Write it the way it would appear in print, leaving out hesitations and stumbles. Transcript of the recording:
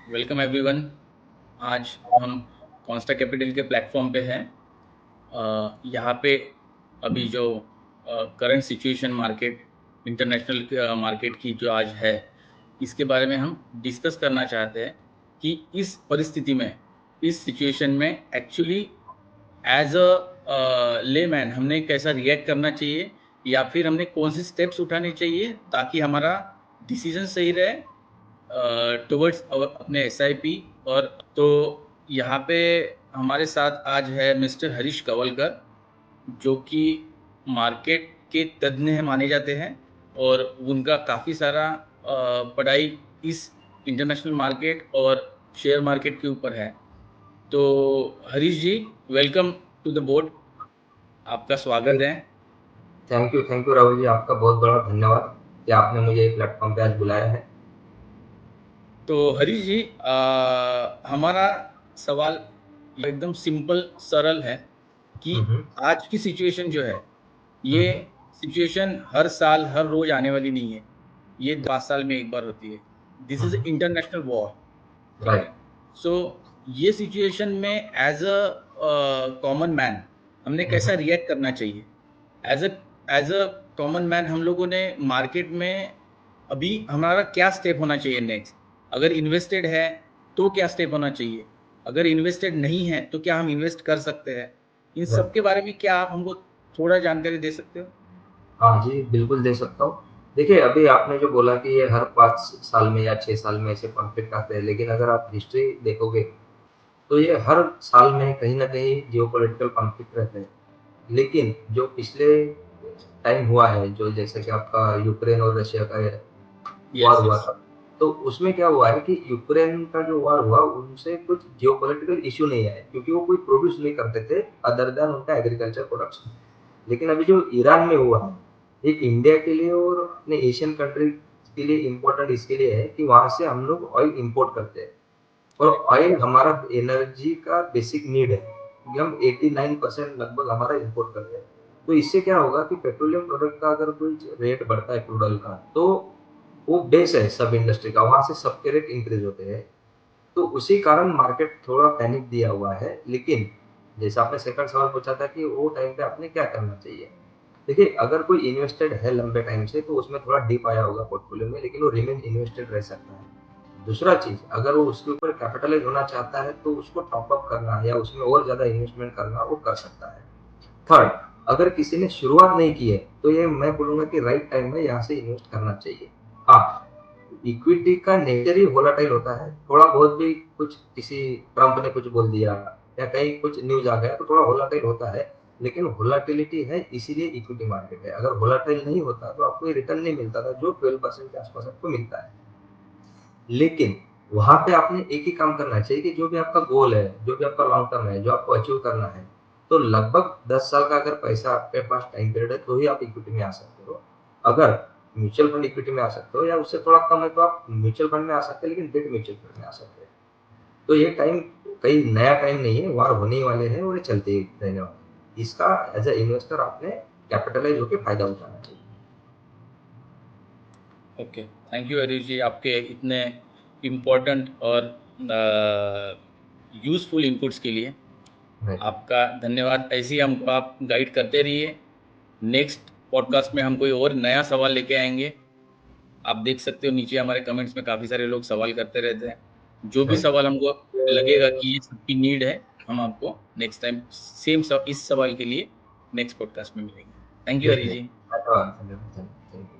Welcome everyone. आज हम कॉन्स्टा capital के प्लेटफॉर्म पे हैं। यहाँ पे अभी जो current situation market international market की जो आज है, इसके बारे में हम डिस्कस करना चाहते हैं कि इस परिस्थिति में, इस सिचुएशन में एक्चुअली एज अ लेमैन हमने कैसा रिएक्ट करना चाहिए, या फिर हमने कौन से स्टेप्स उठाने चाहिए ताकि हमारा डिसीजन सही रहे टुवर्ड्स अपने एसआईपी। और तो यहाँ पे हमारे साथ आज है मिस्टर हरीश कंवलकर, जो कि मार्केट के तज्ञ हैं माने जाते हैं, और उनका काफ़ी सारा पढ़ाई इस इंटरनेशनल मार्केट और शेयर मार्केट के ऊपर है। तो हरीश जी, वेलकम टू द बोर्ड, आपका स्वागत है। थैंक यू राहुल जी, आपका बहुत बड़ा धन्यवाद कि आपने मुझे एक प्लेटफॉर्म पे आज बुलाया है। तो हरीश जी, हमारा सवाल एकदम सिंपल सरल है कि हम्म आज की सिचुएशन जो है, ये हम्म सिचुएशन हर साल हर रोज आने वाली नहीं है। ये 5 साल में एक बार होती है। This is international war. ठीक राइट। है। सो ये सिचुएशन में एज अ कॉमन मैन हमने कैसा रिएक्ट करना चाहिए? As a as a common man हम लोगों ने मार्केट में अभी हमारा क्या स्टेप होना चाहिए नेक्स्ट? अगर इन्वेस्टेड है तो क्या स्टेप होना चाहिए? अगर इन्वेस्टेड नहीं है तो क्या हम इन्वेस्ट कर सकते हैं? इन सब के राइट। बारे में क्या आप हमको थोड़ा जानकारी दे सकते हो? हाँ जी, बिल्कुल दे सकता हूँ। देखिए, अभी आपने जो बोला कि ये हर 5 साल में या 6 साल में ऐसे कॉन्फ्लिक्ट आते हैं, लेकिन अगर आप हिस्ट्री देखोगे तो ये हर साल में कहीं ना कहीं जियोपॉलिटिकल कॉन्फ्लिक्ट रहते हैं। लेकिन जो पिछले टाइम हुआ है, जो जैसे कि आपका यूक्रेन और रशिया का यस, वॉर हुआ यस। था, तो उसमें क्या हुआ है कि यूक्रेन का जो वॉर हुआ उनसे कुछ जियोपॉलिटिकल इश्यू नहीं आए, क्योंकि वो कोई प्रोड्यूस नहीं करते थे अदर देन उनका एग्रीकल्चर प्रोडक्ट्स। लेकिन अभी जो ईरान में हुआ है, एक इंडिया के लिए और अपने एशियन कंट्री के लिए इम्पोर्टेंट इसके लिए है कि वहां से हम लोग ऑयल इंपोर्ट करते हैं, और करेक्ट। ऑयल हमारा एनर्जी का बेसिक नीड है, क्योंकि हम 89% लगभग हमारा इंपोर्ट करते हैं। तो इससे क्या होगा कि पेट्रोलियम प्रोडक्ट का अगर कोई रेट बढ़ता है क्रूड ऑयल का, तो वो बेस है सब इंडस्ट्री का, वहां से सबके रेट इंक्रीज होते हैं। तो उसी कारण मार्केट थोड़ा पैनिक दिया हुआ है। लेकिन जैसा आपने सेकंड सवाल पूछा था कि वो टाइम पे आपने क्या करना चाहिए, देखिए, अगर कोई इन्वेस्टेड है लंबे टाइम से तो उसमें थोड़ा डिप आया होगा पोर्टफोलियो में, लेकिन वो रिमेन इन्वेस्टेड रह सकता है। दूसरा चीज, अगर वो उसके ऊपर कैपिटलाइज होना चाहता है तो उसको टॉप अप करना या उसमें और ज्यादा इन्वेस्टमेंट करना वो कर सकता है। थर्ड, अगर किसी ने शुरुआत नहीं की है तो ये मैं बोलूंगा कि राइट टाइम में यहाँ से इन्वेस्ट करना चाहिए। हाँ, इक्विटी का नेचर ही वोलाटाइल होता है, थोड़ा बहुत भी कुछ किसी ट्रम्प ने कुछ बोल दिया या कहीं कुछ न्यूज आ गया तो थोड़ा वोलाटाइल होता है। लेकिन वोलाटिलिटी है इसीलिए इक्विटी मार्केट है। अगर वोलाटाइल नहीं होता तो आपको रिटर्न नहीं मिलता था जो 12% के आसपास आपको मिलता है। लेकिन वहां पे आपने एक ही काम करना चाहिए कि जो भी आपका गोल है, जो भी आपका लॉन्ग टर्म है, जो आपको अचीव करना है, तो लगभग 10 साल का अगर पैसा आपके पास टाइम पीरियड है तो ही आप इक्विटी में आ सकते हो। अगर म्यूचुअल फंड इक्विटी में आ सकते हो या उससे थोड़ा कम है तो आप म्यूचुअल फंड में आ सकते हैं, लेकिन डेट म्यूचुअल फंड में आ सकते हैं। तो ये टाइम कहीं नया टाइम नहीं है, वार होने वाले हैं और ये चलते ही रहने वाले हैं। इसका एज ए इन्वेस्टर आपने कैपिटलाइज होकर फायदा उठाना चाहिए। ओके, थैंक यू हरीश जी, आपके इतने इम्पोर्टेंट और यूज़फुल इनपुट्स के लिए। राइट। आपका धन्यवाद। ऐसे ही हमको आप गाइड करते रहिए। नेक्स्ट पॉडकास्ट में हम कोई और नया सवाल लेके आएंगे। आप देख सकते हो नीचे हमारे कमेंट्स में काफ़ी सारे लोग सवाल करते रहते हैं। जो भी राइट। सवाल हमको लगेगा कि ये सबकी नीड है, हम आपको नेक्स्ट टाइम सेम इस सवाल के लिए नेक्स्ट पॉडकास्ट में मिलेंगे। Thank you Hari definitely. जी। धन्यवाद, धन्यवाद, थैंक यू।